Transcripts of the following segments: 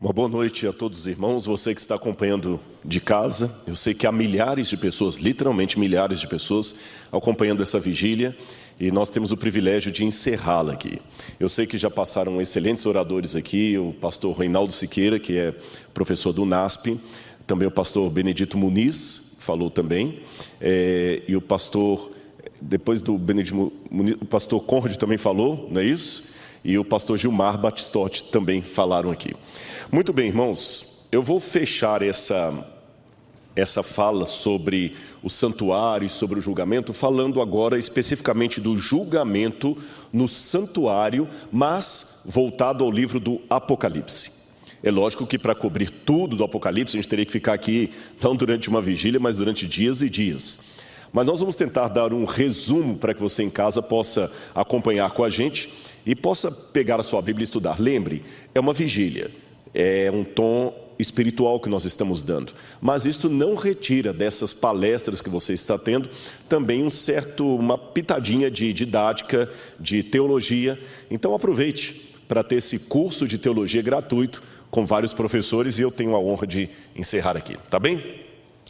Uma boa noite a todos os irmãos, você que está acompanhando de casa. Eu sei que há milhares de pessoas, literalmente milhares de pessoas, acompanhando essa vigília, e nós temos o privilégio de encerrá-la aqui. Eu sei que já passaram excelentes oradores aqui, o pastor Reinaldo Siqueira, que é professor do NASP, também o pastor Benedito Muniz, falou também, e o pastor, depois do Benedito Muniz, o pastor Conrad também falou, não é isso? E o pastor Gilmar Batistotti também falaram aqui. Muito bem, irmãos, eu vou fechar essa fala sobre o santuário e sobre o julgamento, falando agora especificamente do julgamento no santuário, mas voltado ao livro do Apocalipse. É lógico que para cobrir tudo do Apocalipse, a gente teria que ficar aqui, não durante uma vigília, mas durante dias e dias. Mas nós vamos tentar dar um resumo para que você em casa possa acompanhar com a gente e possa pegar a sua Bíblia e estudar. Lembre, é uma vigília, é um tom espiritual que nós estamos dando, mas isto não retira dessas palestras que você está tendo também uma pitadinha de didática, de teologia. Então aproveite para ter esse curso de teologia gratuito com vários professores, e eu tenho a honra de encerrar aqui, tá bem?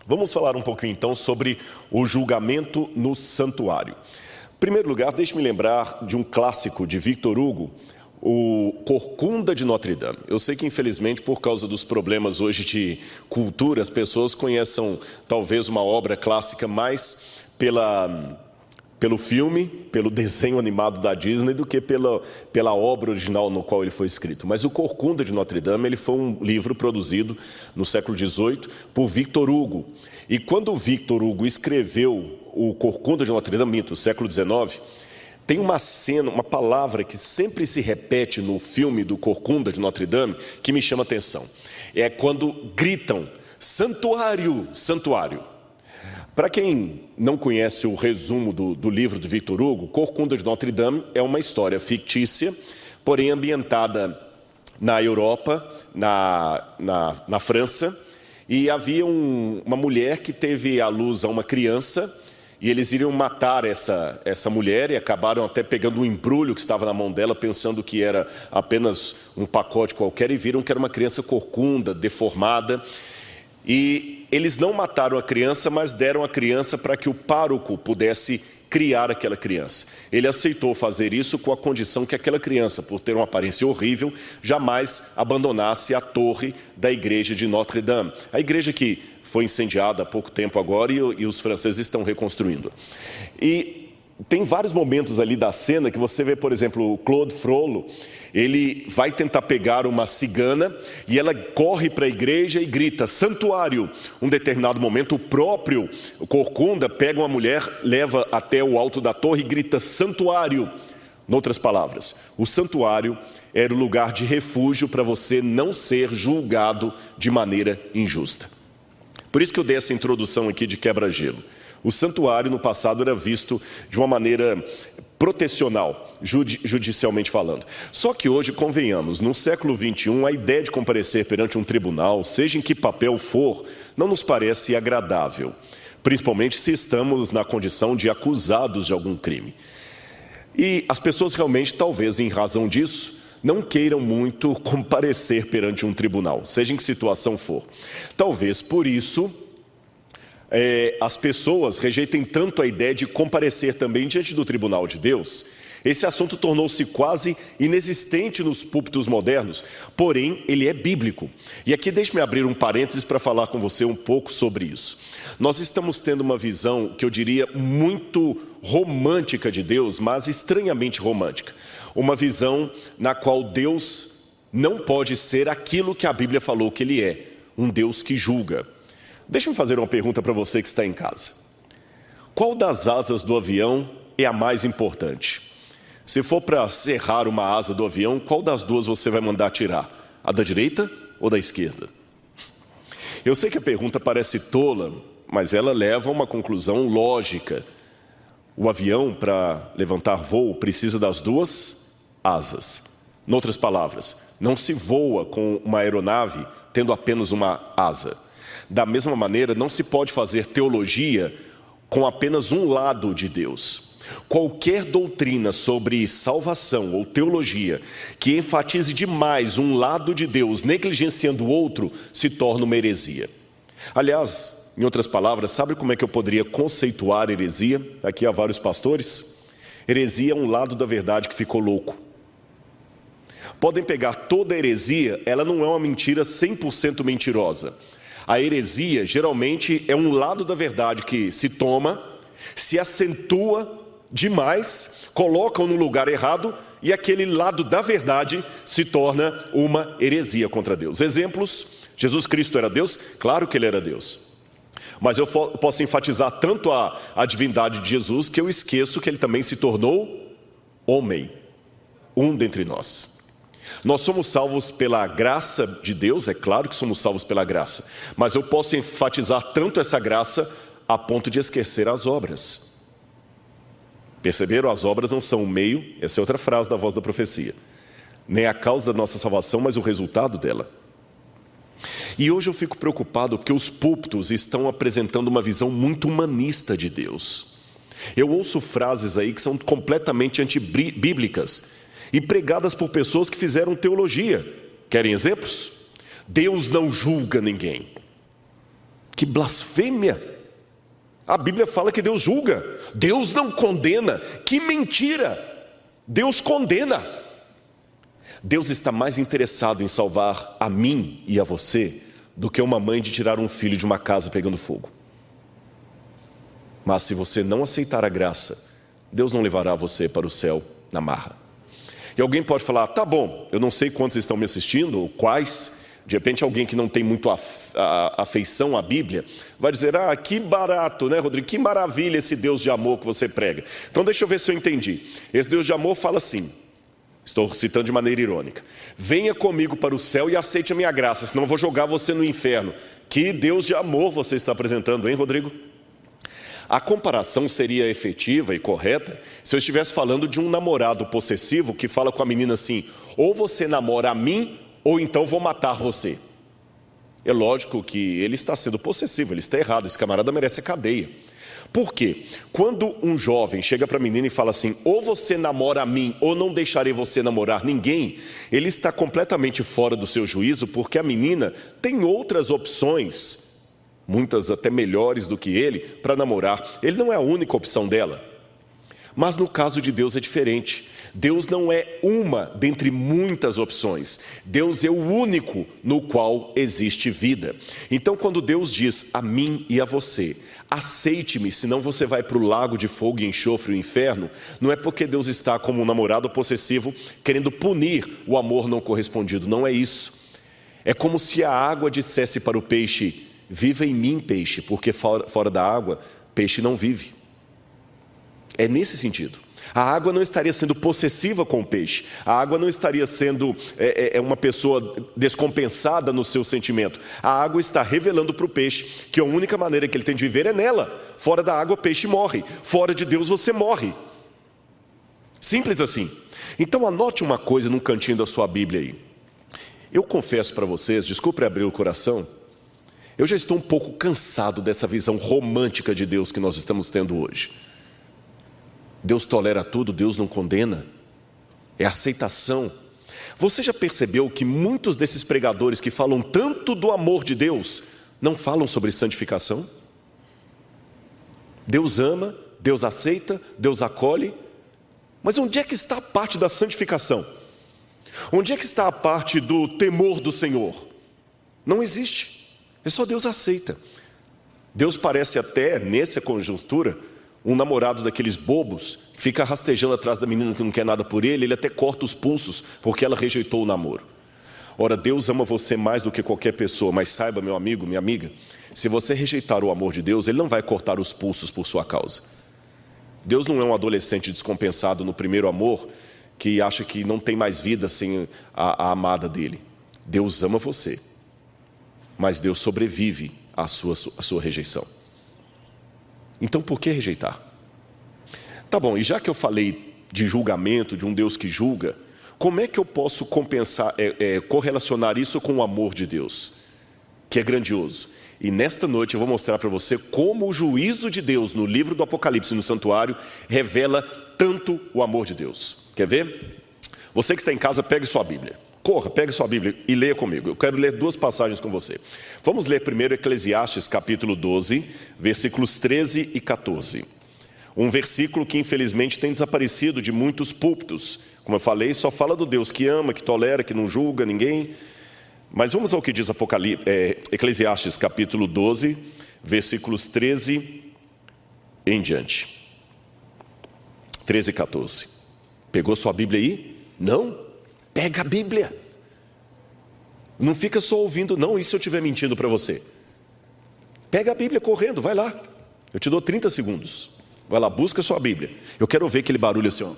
Vamos falar um pouquinho então sobre o julgamento no santuário. Em primeiro lugar, deixe-me lembrar de um clássico de Victor Hugo, o Corcunda de Notre Dame. Eu sei que, infelizmente, por causa dos problemas hoje de cultura, as pessoas conhecem talvez uma obra clássica mais pelo filme, pelo desenho animado da Disney, do que pela obra original no qual ele foi escrito. Mas o Corcunda de Notre Dame, ele foi um livro produzido no século XVIII por Victor Hugo. E quando Victor Hugo escreveu o Corcunda de Notre Dame, no século XIX, tem uma cena, uma palavra que sempre se repete no filme do Corcunda de Notre Dame, que me chama a atenção. É quando gritam, santuário, santuário. Para quem não conhece o resumo do livro de Victor Hugo, Corcunda de Notre Dame é uma história fictícia, porém ambientada na Europa, na França, e havia uma mulher que teve à luz a uma criança, e eles iriam matar essa mulher, e acabaram até pegando um embrulho que estava na mão dela, pensando que era apenas um pacote qualquer, e viram que era uma criança corcunda, deformada. E eles não mataram a criança, mas deram a criança para que o pároco pudesse criar aquela criança. Ele aceitou fazer isso com a condição que aquela criança, por ter uma aparência horrível, jamais abandonasse a torre da igreja de Notre Dame. A igreja que foi incendiada há pouco tempo agora, e os franceses estão reconstruindo. E tem vários momentos ali da cena que você vê, por exemplo, o Claude Frollo, ele vai tentar pegar uma cigana e ela corre para a igreja e grita, santuário. Um determinado momento, o próprio Corcunda pega uma mulher, leva até o alto da torre e grita, santuário. Em outras palavras, o santuário era o lugar de refúgio para você não ser julgado de maneira injusta. Por isso que eu dei essa introdução aqui de quebra-gelo. O santuário no passado era visto de uma maneira protecional, judicialmente falando. Só que hoje, convenhamos, no século XXI, a ideia de comparecer perante um tribunal, seja em que papel for, não nos parece agradável, principalmente se estamos na condição de acusados de algum crime. E as pessoas realmente, talvez em razão disso, não queiram muito comparecer perante um tribunal, seja em que situação for. Talvez por isso as pessoas rejeitem tanto a ideia de comparecer também diante do tribunal de Deus. Esse assunto tornou-se quase inexistente nos púlpitos modernos, porém ele é bíblico. E aqui deixe-me abrir um parênteses para falar com você um pouco sobre isso. Nós estamos tendo uma visão que eu diria muito romântica de Deus, mas estranhamente romântica. Uma visão na qual Deus não pode ser aquilo que a Bíblia falou que Ele é, um Deus que julga. Deixa-me fazer uma pergunta para você que está em casa. Qual das asas do avião é a mais importante? Se for para serrar uma asa do avião, qual das duas você vai mandar tirar? A da direita ou da esquerda? Eu sei que a pergunta parece tola, mas ela leva a uma conclusão lógica. O avião, para levantar voo, precisa das duas asas. Em outras palavras, não se voa com uma aeronave tendo apenas uma asa. Da mesma maneira, não se pode fazer teologia com apenas um lado de Deus. Qualquer doutrina sobre salvação ou teologia que enfatize demais um lado de Deus, negligenciando o outro, se torna uma heresia. Aliás, em outras palavras, sabe como é que eu poderia conceituar heresia? Aqui há vários pastores. Heresia é um lado da verdade que ficou louco. Podem pegar toda heresia, ela não é uma mentira 100% mentirosa. A heresia, geralmente, é um lado da verdade que se toma, se acentua demais, colocam no lugar errado e aquele lado da verdade se torna uma heresia contra Deus. Exemplos: Jesus Cristo era Deus? Claro que ele era Deus. Mas eu posso enfatizar tanto a divindade de Jesus que eu esqueço que ele também se tornou homem, um dentre nós. Nós somos salvos pela graça de Deus, é claro que somos salvos pela graça, mas eu posso enfatizar tanto essa graça a ponto de esquecer as obras. Perceberam? As obras não são o meio, essa é outra frase da voz da profecia, nem a causa da nossa salvação, mas o resultado dela. E hoje eu fico preocupado porque os púlpitos estão apresentando uma visão muito humanista de Deus. Eu ouço frases aí que são completamente antibíblicas e pregadas por pessoas que fizeram teologia. Querem exemplos? Deus não julga ninguém. Que blasfêmia! A Bíblia fala que Deus julga, Deus não condena. Que mentira! Deus condena. Deus está mais interessado em salvar a mim e a você do que uma mãe de tirar um filho de uma casa pegando fogo. Mas se você não aceitar a graça, Deus não levará você para o céu na marra. E alguém pode falar: tá bom, eu não sei quantos estão me assistindo, ou quais. De repente alguém que não tem muito afeição à Bíblia vai dizer: ah, que barato, né, Rodrigo? Que maravilha esse Deus de amor que você prega. Então deixa eu ver se eu entendi. Esse Deus de amor fala assim, estou citando de maneira irônica: venha comigo para o céu e aceite a minha graça, senão eu vou jogar você no inferno. Que Deus de amor você está apresentando, hein, Rodrigo? A comparação seria efetiva e correta se eu estivesse falando de um namorado possessivo que fala com a menina assim: ou você namora a mim, ou então vou matar você. É lógico que ele está sendo possessivo, ele está errado, esse camarada merece a cadeia. Por quê? Quando um jovem chega para a menina e fala assim: ou você namora a mim, ou não deixarei você namorar ninguém, ele está completamente fora do seu juízo, porque a menina tem outras opções, muitas até melhores do que ele, para namorar. Ele não é a única opção dela. Mas no caso de Deus é diferente. Deus não é uma dentre muitas opções. Deus é o único no qual existe vida. Então, quando Deus diz a mim e a você: aceite-me, senão você vai para o lago de fogo e enxofre, o inferno, não é porque Deus está como um namorado possessivo querendo punir o amor não correspondido. Não é isso. É como se a água dissesse para o peixe: viva em mim, peixe, porque fora da água, peixe não vive. É nesse sentido. A água não estaria sendo possessiva com o peixe. A água não estaria sendo uma pessoa descompensada no seu sentimento. A água está revelando para o peixe que a única maneira que ele tem de viver é nela. Fora da água, o peixe morre. Fora de Deus, você morre. Simples assim. Então anote uma coisa num cantinho da sua Bíblia aí. Eu confesso para vocês, desculpe abrir o coração, eu já estou um pouco cansado dessa visão romântica de Deus que nós estamos tendo hoje. Deus tolera tudo, Deus não condena. É aceitação. Você já percebeu que muitos desses pregadores que falam tanto do amor de Deus não falam sobre santificação? Deus ama, Deus aceita, Deus acolhe. Mas onde é que está a parte da santificação? Onde é que está a parte do temor do Senhor? Não existe. É só Deus aceita. Deus parece até, nessa conjuntura, um namorado daqueles bobos que fica rastejando atrás da menina que não quer nada por ele, ele até corta os pulsos porque ela rejeitou o namoro. Ora, Deus ama você mais do que qualquer pessoa, mas saiba, meu amigo, minha amiga, se você rejeitar o amor de Deus, Ele não vai cortar os pulsos por sua causa. Deus não é um adolescente descompensado no primeiro amor que acha que não tem mais vida sem a amada dele. Deus ama você, mas Deus sobrevive à sua rejeição. Então, por que rejeitar? Tá bom, e já que eu falei de julgamento, de um Deus que julga, como é que eu posso correlacionar isso com o amor de Deus, que é grandioso? E nesta noite eu vou mostrar para você como o juízo de Deus no livro do Apocalipse, no santuário, revela tanto o amor de Deus. Quer ver? Você que está em casa, pegue sua Bíblia. Corra, pegue sua Bíblia e leia comigo. Eu quero ler duas passagens com você. Vamos ler primeiro Eclesiastes capítulo 12, versículos 13 e 14. Um versículo que infelizmente tem desaparecido de muitos púlpitos. Como eu falei, só fala do Deus que ama, que tolera, que não julga ninguém. Mas vamos ao que diz Eclesiastes capítulo 12, versículos 13 em diante. 13 e 14. Pegou sua Bíblia aí? Não? Pega a Bíblia. Não fica só ouvindo, não. E se eu estiver mentindo para você? Pega a Bíblia correndo, vai lá. Eu te dou 30 segundos. Vai lá, busca a sua Bíblia. Eu quero ouvir aquele barulho assim, ó.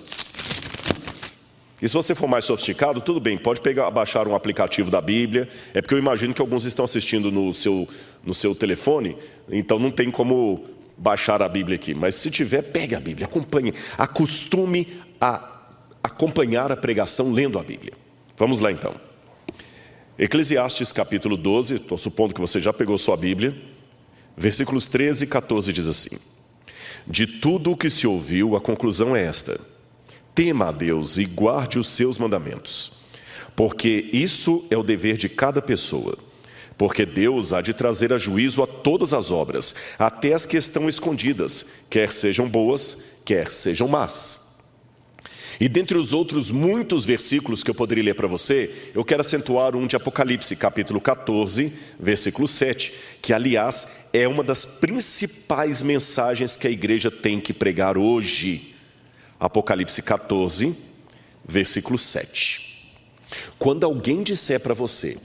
E se você for mais sofisticado, tudo bem, pode baixar um aplicativo da Bíblia. É porque eu imagino que alguns estão assistindo no seu telefone, então não tem como baixar a Bíblia aqui. Mas se tiver, pegue a Bíblia, acompanhe. Acostume a acompanhar a pregação lendo a Bíblia. Vamos lá então. Eclesiastes capítulo 12, estou supondo que você já pegou sua Bíblia. Versículos 13 e 14 diz assim: de tudo o que se ouviu, a conclusão é esta: tema a Deus e guarde os seus mandamentos, porque isso é o dever de cada pessoa. Porque Deus há de trazer a juízo a todas as obras, até as que estão escondidas, quer sejam boas, quer sejam más. E dentre os outros muitos versículos que eu poderia ler para você, eu quero acentuar um de Apocalipse, capítulo 14, versículo 7, que aliás é uma das principais mensagens que a igreja tem que pregar hoje. Apocalipse 14, versículo 7. Quando alguém disser para você: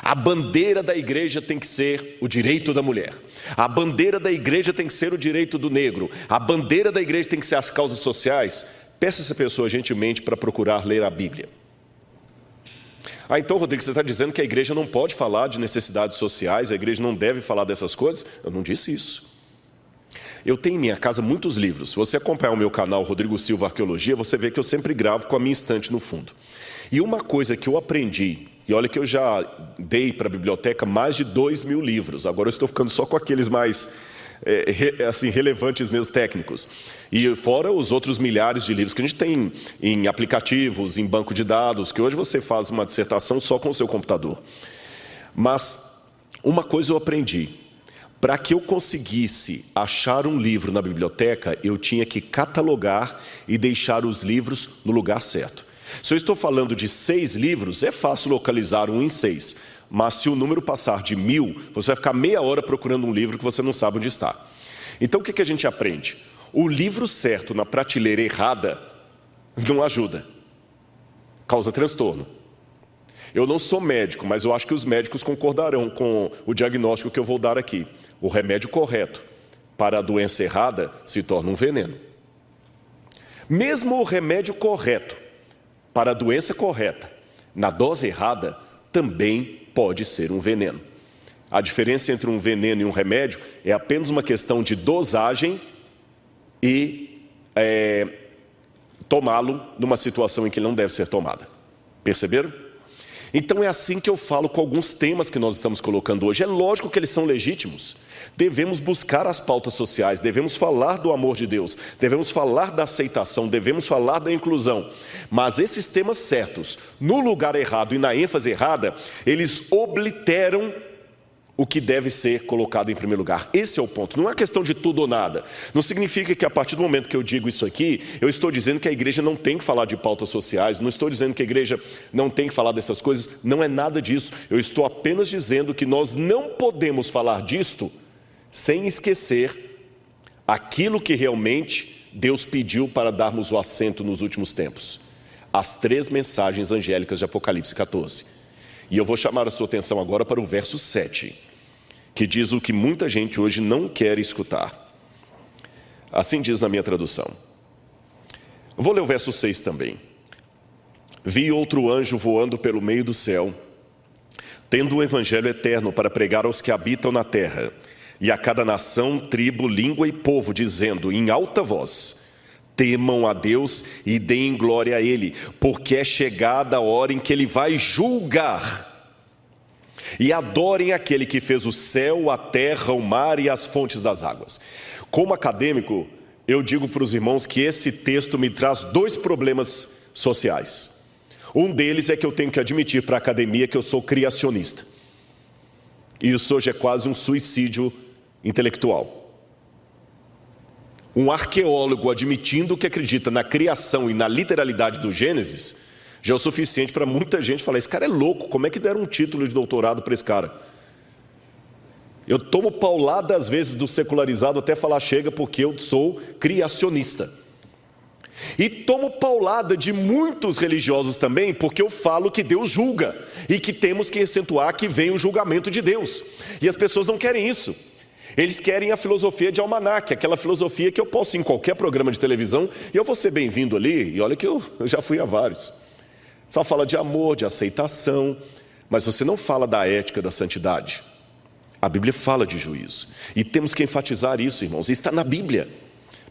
a bandeira da igreja tem que ser o direito da mulher, a bandeira da igreja tem que ser o direito do negro, a bandeira da igreja tem que ser as causas sociais, peça essa pessoa gentilmente para procurar ler a Bíblia. Então, Rodrigo, você está dizendo que a igreja não pode falar de necessidades sociais, a igreja não deve falar dessas coisas? Eu não disse isso. Eu tenho em minha casa muitos livros. Se você acompanhar o meu canal Rodrigo Silva Arqueologia, você vê que eu sempre gravo com a minha estante no fundo. E uma coisa que eu aprendi, e olha que eu já dei para a biblioteca mais de 2.000 livros, agora eu estou ficando só com aqueles mais assim, relevantes mesmo, técnicos. E fora os outros milhares de livros que a gente tem em aplicativos, em banco de dados, que hoje você faz uma dissertação só com o seu computador. Mas uma coisa eu aprendi: para que eu conseguisse achar um livro na biblioteca, eu tinha que catalogar e deixar os livros no lugar certo. Se eu estou falando de 6 livros, é fácil localizar um em 6. Mas se o número passar de 1.000, você vai ficar meia hora procurando um livro que você não sabe onde está. Então o que a gente aprende? O livro certo na prateleira errada não ajuda, causa transtorno. Eu não sou médico, mas eu acho que os médicos concordarão com o diagnóstico que eu vou dar aqui. O remédio correto para a doença errada se torna um veneno. Mesmo o remédio correto para a doença correta, na dose errada, também pode ser um veneno. A diferença entre um veneno e um remédio é apenas uma questão de dosagem e tomá-lo numa situação em que não deve ser tomada. Perceberam? Então é assim que eu falo com alguns temas que nós estamos colocando hoje. É lógico que eles são legítimos. Devemos buscar as pautas sociais, devemos falar do amor de Deus, devemos falar da aceitação, devemos falar da inclusão. Mas esses temas certos, no lugar errado e na ênfase errada, eles obliteram o que deve ser colocado em primeiro lugar. Esse é o ponto. Não é questão de tudo ou nada. Não significa que a partir do momento que eu digo isso aqui, eu estou dizendo que a igreja não tem que falar de pautas sociais, não estou dizendo que a igreja não tem que falar dessas coisas, não é nada disso. Eu estou apenas dizendo que nós não podemos falar disto sem esquecer aquilo que realmente Deus pediu para darmos o assento nos últimos tempos. As 3 mensagens angélicas de Apocalipse 14. E eu vou chamar a sua atenção agora para o verso 7, que diz o que muita gente hoje não quer escutar. Assim diz na minha tradução. Vou ler o verso 6 também. Vi outro anjo voando pelo meio do céu, tendo um evangelho eterno para pregar aos que habitam na terra, e a cada nação, tribo, língua e povo, dizendo em alta voz: temam a Deus e deem glória a Ele, porque é chegada a hora em que Ele vai julgar e adorem aquele que fez o céu, a terra, o mar e as fontes das águas. Como acadêmico, eu digo para os irmãos que esse texto me traz 2 problemas sociais. Um deles é que eu tenho que admitir para a academia que eu sou criacionista. E isso hoje é quase um suicídio intelectual. Um arqueólogo admitindo que acredita na criação e na literalidade do Gênesis já é o suficiente para muita gente falar: esse cara é louco, como é que deram um título de doutorado para esse cara? Eu tomo paulada às vezes do secularizado até falar chega, porque eu sou criacionista. E tomo paulada de muitos religiosos também, porque eu falo que Deus julga e que temos que acentuar que vem o julgamento de Deus. E as pessoas não querem isso. Eles querem a filosofia de almanaque, aquela filosofia que eu posso ir em qualquer programa de televisão e eu vou ser bem-vindo ali, e olha que eu já fui a vários. Só fala de amor, de aceitação, mas você não fala da ética, da santidade. A Bíblia fala de juízo, e temos que enfatizar isso, irmãos, está na Bíblia.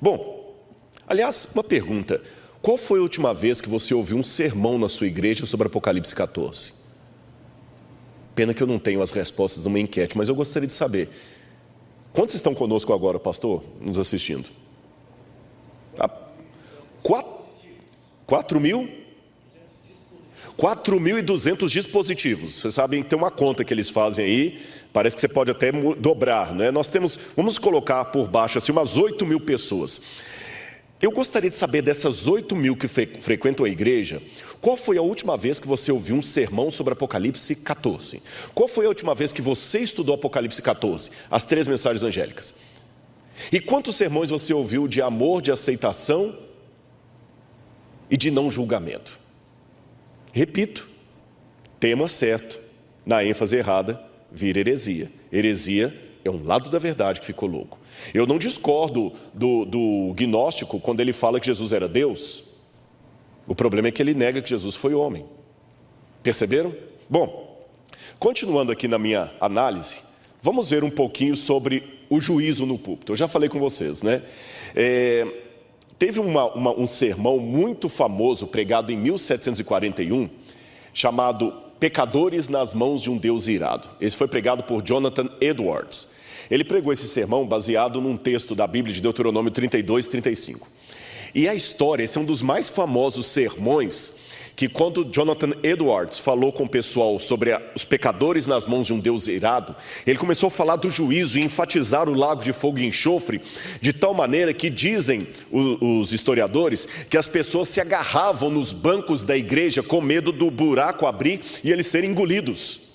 Bom, aliás, uma pergunta: qual foi a última vez que você ouviu um sermão na sua igreja sobre Apocalipse 14? Pena que eu não tenho as respostas numa enquete, mas eu gostaria de saber. Quantos estão conosco agora, pastor, nos assistindo? 4.200 dispositivos. Vocês sabem, tem uma conta que eles fazem aí, parece que você pode até dobrar, né? Nós temos, vamos colocar por baixo assim, umas 8.000 pessoas. Eu gostaria de saber dessas 8.000 que frequentam a igreja, qual foi a última vez que você ouviu um sermão sobre Apocalipse 14? Qual foi a última vez que você estudou Apocalipse 14? As 3 mensagens angélicas. E quantos sermões você ouviu de amor, de aceitação e de não julgamento? Repito, tema certo, na ênfase errada, vira heresia. Heresia é um lado da verdade que ficou louco. Eu não discordo do gnóstico quando ele fala que Jesus era Deus. O problema é que ele nega que Jesus foi homem. Perceberam? Bom, continuando aqui na minha análise, vamos ver um pouquinho sobre o juízo no púlpito. Eu já falei com vocês, né? Teve um sermão muito famoso, pregado em 1741, chamado Pecadores nas Mãos de um Deus Irado. Esse foi pregado por Jonathan Edwards. Ele pregou esse sermão baseado num texto da Bíblia de Deuteronômio 32, 35. E a história, esse é um dos mais famosos sermões, que quando Jonathan Edwards falou com o pessoal sobre os pecadores nas mãos de um Deus irado, ele começou a falar do juízo e enfatizar o lago de fogo e enxofre, de tal maneira que dizem os historiadores que as pessoas se agarravam nos bancos da igreja com medo do buraco abrir e eles serem engolidos.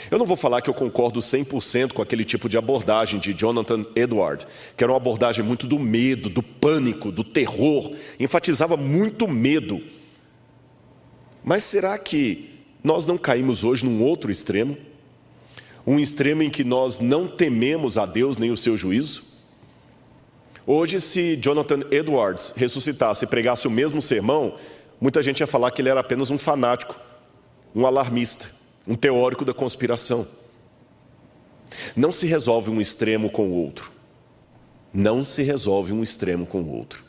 Eu não vou falar que eu concordo 100% com aquele tipo de abordagem de Jonathan Edwards, que era uma abordagem muito do medo, do pânico, do terror, enfatizava muito medo. Mas será que nós não caímos hoje num outro extremo? Um extremo em que nós não tememos a Deus nem o seu juízo? Hoje, se Jonathan Edwards ressuscitasse e pregasse o mesmo sermão, muita gente ia falar que ele era apenas um fanático, um alarmista, um teórico da conspiração. Não se resolve um extremo com o outro. Não se resolve um extremo com o outro.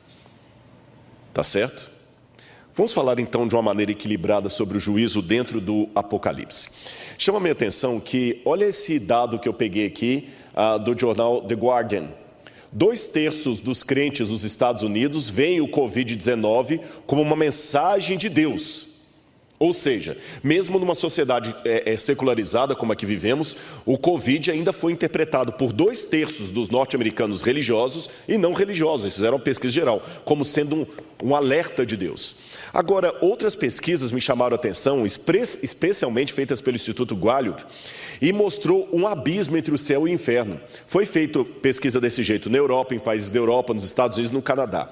Tá certo? Vamos falar então de uma maneira equilibrada sobre o juízo dentro do Apocalipse. Chama minha atenção que, olha esse dado que eu peguei aqui do jornal The Guardian. 2/3 dos crentes dos Estados Unidos veem o Covid-19 como uma mensagem de Deus. Ou seja, mesmo numa sociedade secularizada como a que vivemos, o Covid ainda foi interpretado por 2/3 dos norte-americanos religiosos e não religiosos, eles fizeram uma pesquisa geral, como sendo um alerta de Deus. Agora, outras pesquisas me chamaram a atenção, especialmente feitas pelo Instituto Gallup, e mostrou um abismo entre o céu e o inferno. Foi feita pesquisa desse jeito na Europa, em países da Europa, nos Estados Unidos e no Canadá.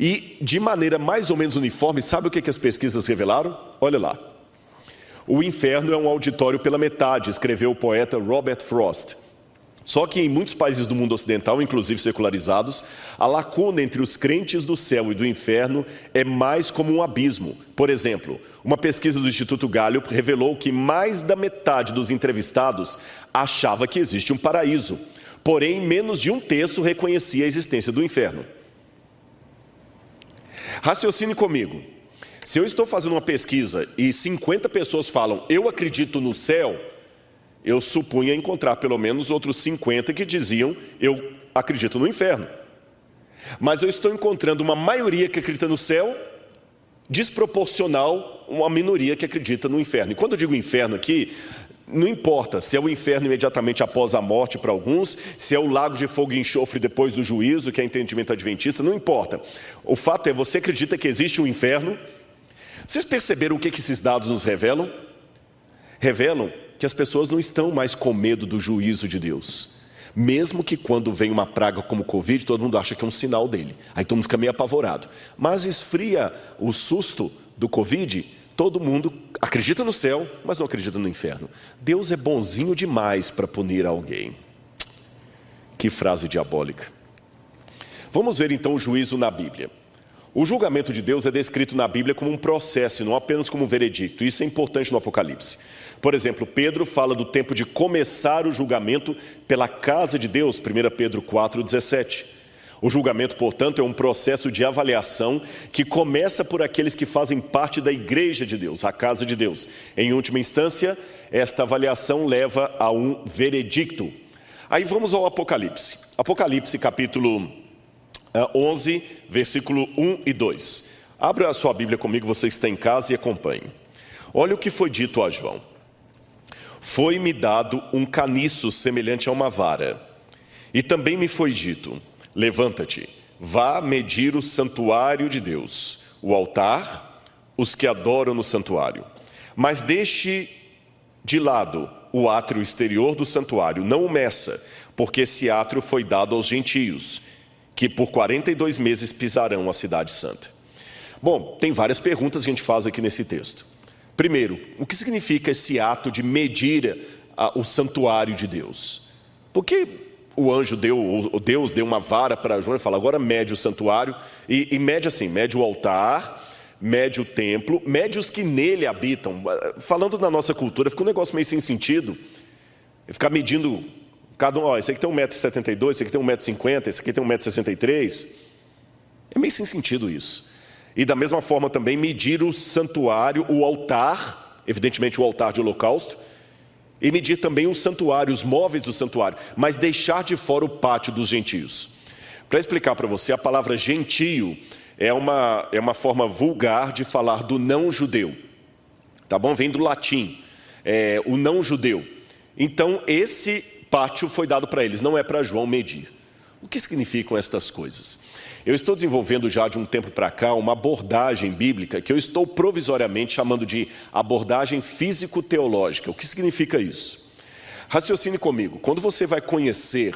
E de maneira mais ou menos uniforme, sabe o que as pesquisas revelaram? Olha lá. O inferno é um auditório pela metade, escreveu o poeta Robert Frost. Só que em muitos países do mundo ocidental, inclusive secularizados, a lacuna entre os crentes do céu e do inferno é mais como um abismo. Por exemplo, uma pesquisa do Instituto Gallup revelou que mais da metade dos entrevistados achava que existe um paraíso. Porém, menos de 1/3 reconhecia a existência do inferno. Raciocine comigo. Se eu estou fazendo uma pesquisa e 50 pessoas falam, eu acredito no céu, eu supunha encontrar pelo menos outros 50 que diziam, eu acredito no inferno. Mas eu estou encontrando uma maioria que acredita no céu, desproporcional a uma minoria que acredita no inferno. E quando eu digo inferno aqui, não importa se é o inferno imediatamente após a morte para alguns, se é o lago de fogo e enxofre depois do juízo, que é entendimento adventista, não importa. O fato é, você acredita que existe um inferno? Vocês perceberam o que esses dados nos revelam? Revelam que as pessoas não estão mais com medo do juízo de Deus. Mesmo que quando vem uma praga como o Covid, todo mundo acha que é um sinal dele. Aí todo mundo fica meio apavorado. Mas esfria o susto do Covid, todo mundo acredita no céu, mas não acredita no inferno. Deus é bonzinho demais para punir alguém. Que frase diabólica. Vamos ver então o juízo na Bíblia. O julgamento de Deus é descrito na Bíblia como um processo, não apenas como um veredicto. Isso é importante no Apocalipse. Por exemplo, Pedro fala do tempo de começar o julgamento pela casa de Deus, 1 Pedro 4,17. O julgamento, portanto, é um processo de avaliação que começa por aqueles que fazem parte da igreja de Deus, a casa de Deus. Em última instância, esta avaliação leva a um veredicto. Aí vamos ao Apocalipse. Apocalipse, capítulo 11, versículo 1 e 2. Abra a sua Bíblia comigo, você está em casa, e acompanhe. Olha o que foi dito a João. Foi-me dado um caniço semelhante a uma vara, e também me foi dito, levanta-te, vá medir o santuário de Deus, o altar, os que adoram no santuário. Mas deixe de lado o átrio exterior do santuário, não o meça, porque esse átrio foi dado aos gentios, que por 42 meses pisarão a cidade santa. Bom, tem várias perguntas que a gente faz aqui nesse texto. Primeiro, o que significa esse ato de medir o santuário de Deus? Por que Deus deu uma vara para João e fala, agora mede o santuário, e mede assim, mede o altar, mede o templo, mede os que nele habitam. Falando na nossa cultura, fica um negócio meio sem sentido, ficar medindo cada um, ó, esse aqui tem 1,72 m, esse aqui tem 1,50 m, esse aqui tem 1,63 m. É meio sem sentido isso. E da mesma forma também medir o santuário, o altar, evidentemente o altar de holocausto, e medir também o santuário, os móveis do santuário, mas deixar de fora o pátio dos gentios. Para explicar para você, a palavra gentio é uma forma vulgar de falar do não-judeu. Tá bom? Vem do latim, o não-judeu. Então esse pátio foi dado para eles, não é para João medir. O que significam estas coisas? Eu estou desenvolvendo já de um tempo para cá uma abordagem bíblica que eu estou provisoriamente chamando de abordagem físico-teológica. O que significa isso? Raciocine comigo. Quando você vai conhecer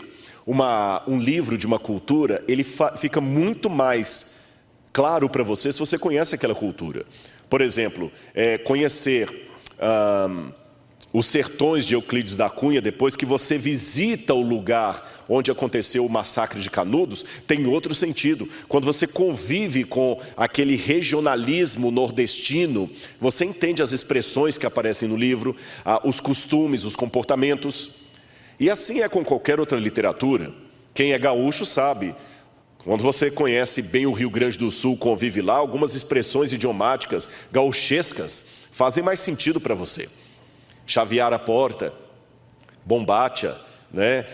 um livro de uma cultura, ele fica muito mais claro para você se você conhece aquela cultura. Por exemplo, conhecer os sertões de Euclides da Cunha, depois que você visita o lugar onde aconteceu o massacre de Canudos, tem outro sentido. Quando você convive com aquele regionalismo nordestino, você entende as expressões que aparecem no livro, os costumes, os comportamentos. E assim é com qualquer outra literatura. Quem é gaúcho sabe, quando você conhece bem o Rio Grande do Sul, convive lá, algumas expressões idiomáticas, gauchescas, fazem mais sentido para você. Chavear a porta, bombacha, né?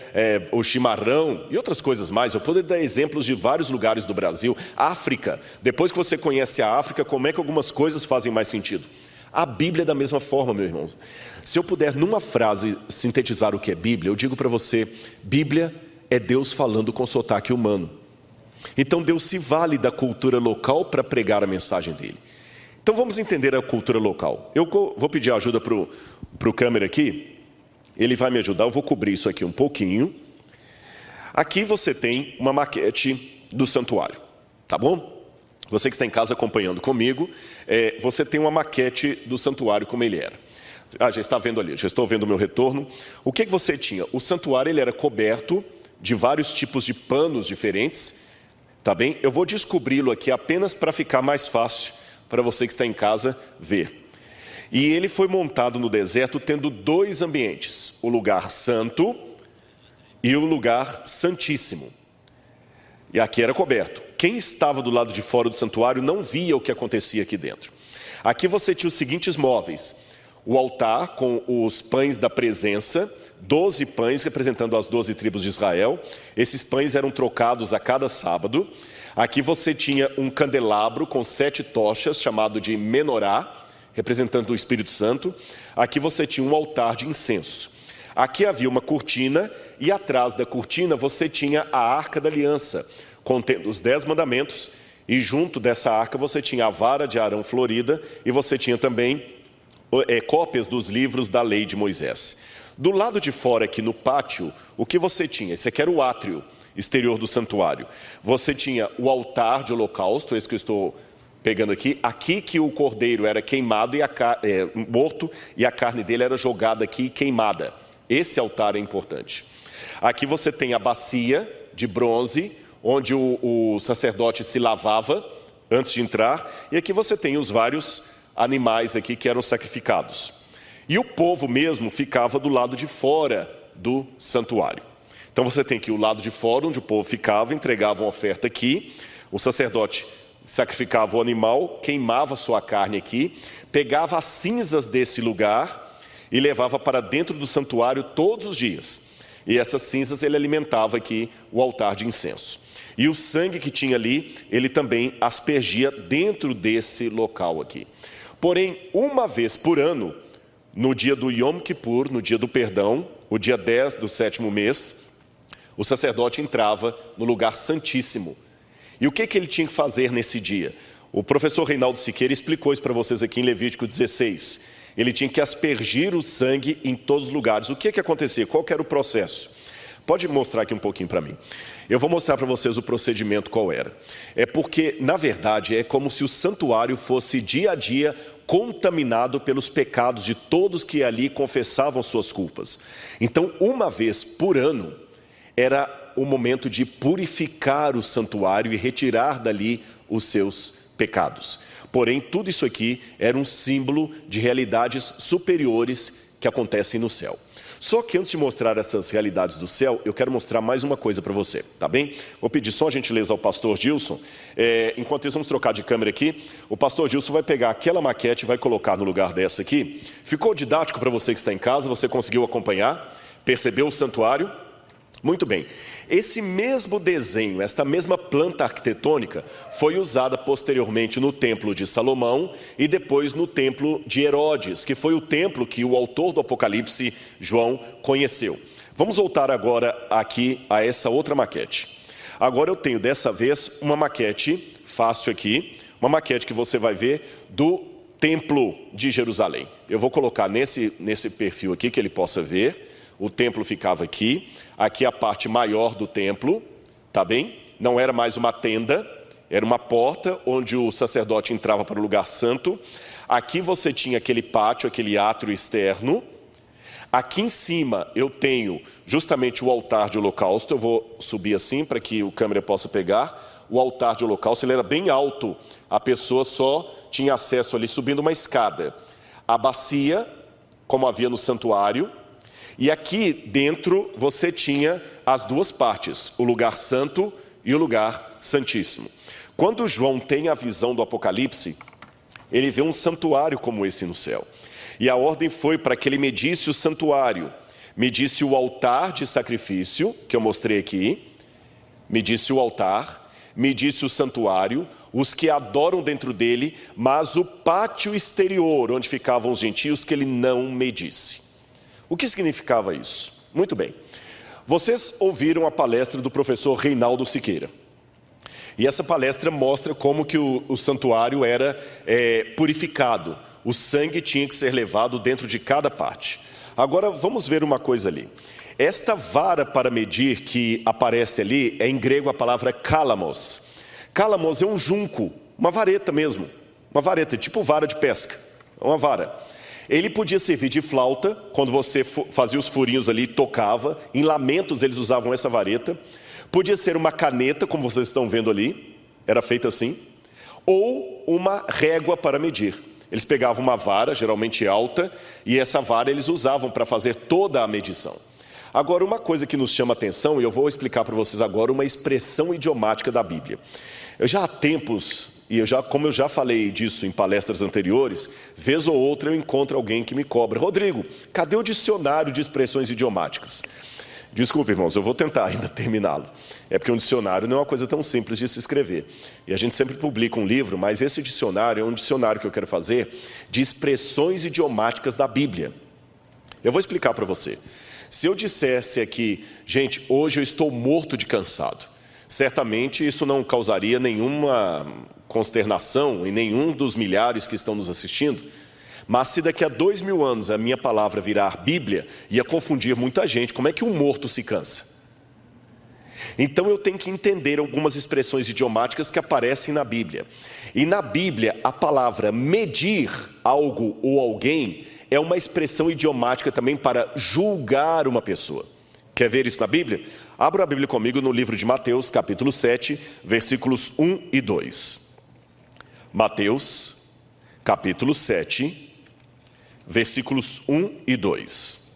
O chimarrão e outras coisas mais. Eu poderia dar exemplos de vários lugares do Brasil. África, depois que você conhece a África, como é que algumas coisas fazem mais sentido? A Bíblia é da mesma forma, meu irmão. Se eu puder numa frase sintetizar o que é Bíblia, eu digo para você, Bíblia é Deus falando com sotaque humano. Então Deus se vale da cultura local para pregar a mensagem dele. Então vamos entender a cultura local. Eu vou pedir ajuda para o câmera aqui. Ele vai me ajudar, eu vou cobrir isso aqui um pouquinho. Aqui você tem uma maquete do santuário, tá bom? Você que está em casa acompanhando comigo, você tem uma maquete do santuário como ele era. Já está vendo ali, já estou vendo o meu retorno. O que você tinha? O santuário ele era coberto de vários tipos de panos diferentes, tá bem? Eu vou descobri-lo aqui apenas para ficar mais fácil para você que está em casa ver. E ele foi montado no deserto tendo dois ambientes, o lugar santo e o lugar santíssimo. E aqui era coberto. Quem estava do lado de fora do santuário não via o que acontecia aqui dentro. Aqui você tinha os seguintes móveis: o altar com os pães da presença, 12 pães representando as 12 tribos de Israel. Esses pães eram trocados a cada sábado. Aqui você tinha um candelabro com 7 tochas, chamado de menorá, representando o Espírito Santo. Aqui você tinha um altar de incenso. Aqui havia uma cortina e atrás da cortina você tinha a Arca da Aliança, contendo os 10 mandamentos, e junto dessa arca você tinha a vara de Arão florida e você tinha também cópias dos livros da lei de Moisés. Do lado de fora aqui no pátio, o que você tinha? Esse aqui era o átrio exterior do santuário. Você tinha o altar de holocausto, esse que eu estou pegando aqui que o cordeiro era queimado e morto e a carne dele era jogada aqui queimada. Esse altar é importante. Aqui você tem a bacia de bronze, onde o sacerdote se lavava antes de entrar, e aqui você tem os vários animais aqui que eram sacrificados. E o povo mesmo ficava do lado de fora do santuário. Então você tem aqui o lado de fora, onde o povo ficava, entregava uma oferta aqui, o sacerdote sacrificava o animal, queimava sua carne aqui, pegava as cinzas desse lugar e levava para dentro do santuário todos os dias. E essas cinzas ele alimentava aqui o altar de incenso. E o sangue que tinha ali, ele também aspergia dentro desse local aqui. Porém, uma vez por ano, no dia do Yom Kippur, no dia do perdão, o dia 10 do 7º mês, o sacerdote entrava no lugar santíssimo. E o que ele tinha que fazer nesse dia? O professor Reinaldo Siqueira explicou isso para vocês aqui em Levítico 16. Ele tinha que aspergir o sangue em todos os lugares. O que acontecia? Qual que era o processo? Pode mostrar aqui um pouquinho para mim. Eu vou mostrar para vocês o procedimento qual era. É porque, na verdade, é como se o santuário fosse dia a dia contaminado pelos pecados de todos que ali confessavam suas culpas. Então, uma vez por ano, era o momento de purificar o santuário e retirar dali os seus pecados. Porém, tudo isso aqui era um símbolo de realidades superiores que acontecem no céu. Só que antes de mostrar essas realidades do céu, eu quero mostrar mais uma coisa para você, tá bem? Vou pedir só a gentileza ao pastor Gilson. Enquanto isso, vamos trocar de câmera aqui. O pastor Gilson vai pegar aquela maquete e vai colocar no lugar dessa aqui. Ficou didático para você que está em casa? Você conseguiu acompanhar? Percebeu o santuário? Muito bem. Esse mesmo desenho, esta mesma planta arquitetônica, foi usada posteriormente no templo de Salomão e depois no templo de Herodes, que foi o templo que o autor do Apocalipse, João, conheceu. Vamos voltar agora aqui a essa outra maquete. Agora eu tenho dessa vez uma maquete fácil aqui, uma maquete que você vai ver do templo de Jerusalém. Eu vou colocar nesse perfil aqui que ele possa ver. O templo ficava aqui a parte maior do templo, tá bem? Não era mais uma tenda, era uma porta onde o sacerdote entrava para o lugar santo. Aqui você tinha aquele pátio, aquele átrio externo. Aqui em cima eu tenho justamente o altar de holocausto. Eu vou subir assim para que o câmera possa pegar. O altar de holocausto, ele era bem alto. A pessoa só tinha acesso ali subindo uma escada. A bacia, como havia no santuário. E aqui dentro você tinha as duas partes, o lugar santo e o lugar santíssimo. Quando João tem a visão do Apocalipse, ele vê um santuário como esse no céu. E a ordem foi para que ele medisse o santuário, medisse o altar de sacrifício, que eu mostrei aqui, medisse o altar, medisse o santuário, os que adoram dentro dele, mas o pátio exterior, onde ficavam os gentios, que ele não medisse. O que significava isso? Muito bem. Vocês ouviram a palestra do professor Reinaldo Siqueira. E essa palestra mostra como que o santuário era purificado. O sangue tinha que ser levado dentro de cada parte. Agora vamos ver uma coisa ali. Esta vara para medir que aparece ali é em grego a palavra kalamos. Kalamos é um junco, uma vareta mesmo. Uma vareta, tipo vara de pesca. Uma vara. Ele podia servir de flauta, quando você fazia os furinhos ali e tocava. Em lamentos eles usavam essa vareta. Podia ser uma caneta, como vocês estão vendo ali, era feita assim. Ou uma régua para medir. Eles pegavam uma vara, geralmente alta, e essa vara eles usavam para fazer toda a medição. Agora, uma coisa que nos chama atenção, e eu vou explicar para vocês agora uma expressão idiomática da Bíblia. Eu já há tempos, como eu já falei disso em palestras anteriores, vez ou outra eu encontro alguém que me cobra: Rodrigo, cadê o dicionário de expressões idiomáticas? Desculpe, irmãos, eu vou tentar ainda terminá-lo. É porque um dicionário não é uma coisa tão simples de se escrever. E a gente sempre publica um livro, mas esse dicionário é um dicionário que eu quero fazer de expressões idiomáticas da Bíblia. Eu vou explicar para você. Se eu dissesse aqui, gente, hoje eu estou morto de cansado, certamente isso não causaria nenhuma consternação em nenhum dos milhares que estão nos assistindo. Mas se daqui a 2000 anos a minha palavra virar Bíblia, ia confundir muita gente. Como é que um morto se cansa? Então eu tenho que entender algumas expressões idiomáticas que aparecem na Bíblia. E na Bíblia, a palavra medir algo ou alguém é uma expressão idiomática também para julgar uma pessoa. Quer ver isso na Bíblia? Abra a Bíblia comigo no livro de Mateus, capítulo 7, versículos 1 e 2. Mateus, capítulo 7, versículos 1 e 2.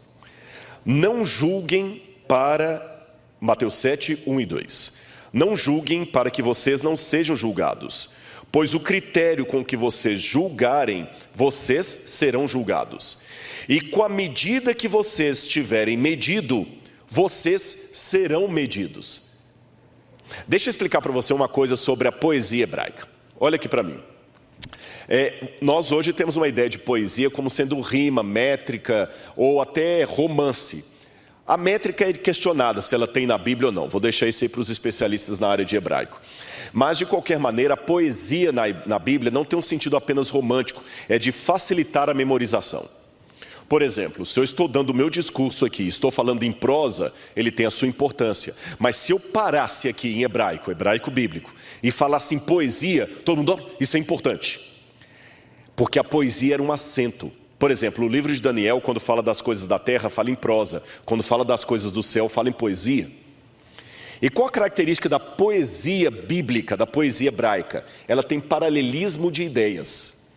Não julguem para... Mateus 7, 1 e 2. Não julguem para que vocês não sejam julgados, pois o critério com que vocês julgarem, vocês serão julgados. E com a medida que vocês tiverem medido, vocês serão medidos. Deixa eu explicar para você uma coisa sobre a poesia hebraica. Olha aqui para mim. Nós hoje temos uma ideia de poesia como sendo rima, métrica ou até romance. A métrica é questionada se ela tem na Bíblia ou não. Vou deixar isso aí para os especialistas na área de hebraico. Mas, de qualquer maneira, a poesia na Bíblia não tem um sentido apenas romântico. É de facilitar a memorização. Por exemplo, se eu estou dando o meu discurso aqui, estou falando em prosa, ele tem a sua importância. Mas se eu parasse aqui em hebraico, hebraico bíblico, e falasse em poesia, todo mundo, isso é importante. Porque a poesia era um acento. Por exemplo, o livro de Daniel, quando fala das coisas da terra, fala em prosa. Quando fala das coisas do céu, fala em poesia. E qual a característica da poesia bíblica, da poesia hebraica? Ela tem paralelismo de ideias.